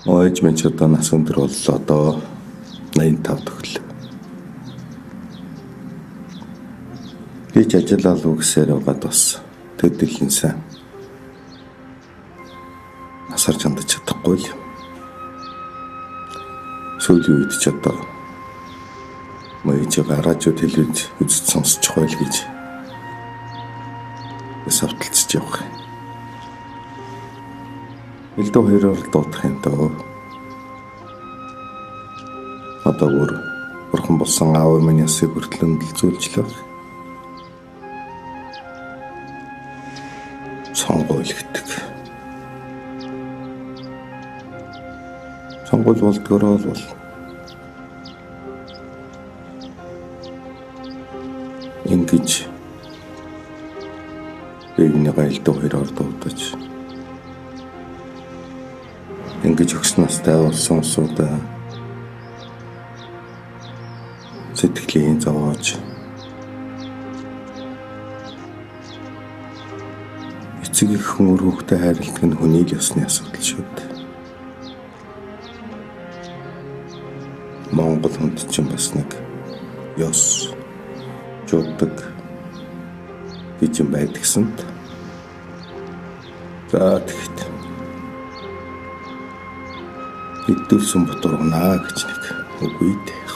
Ээж минь ч одоо нас өндөр боллоо. Одоо 85 төгөл. Гэж ажиллаад үгсээр угаад бас төдөлн сайн. Насаар чандаж чадахгүй л. Сүүлийн үед ч одоо маяг радио телевиз үзэж сонсчих байл гэж савталцж явах юм. Элдв хоёроор дуудах юм даа. Одоо бурхан болсон аав минь ясыг хүртэл өндлцүүлж л. Сонгуул гэдэг. Сонгуул болдгороо бол ингэж эгний гайлд хоёроор дуудаж ингэж өгснөөс тайварсан усудаа сэтгэлийн зовоож эцэг их хүн хүүхдэд хайрладаг нь хүний л ёсны асуудал шүү дээ. Монгол хүнд чинь бас нэг ёс жуудаг гэж юм байдгсанд. За тэгэхэд хэдүүлсэн ботор унаа гэж нэг үгүй дээ.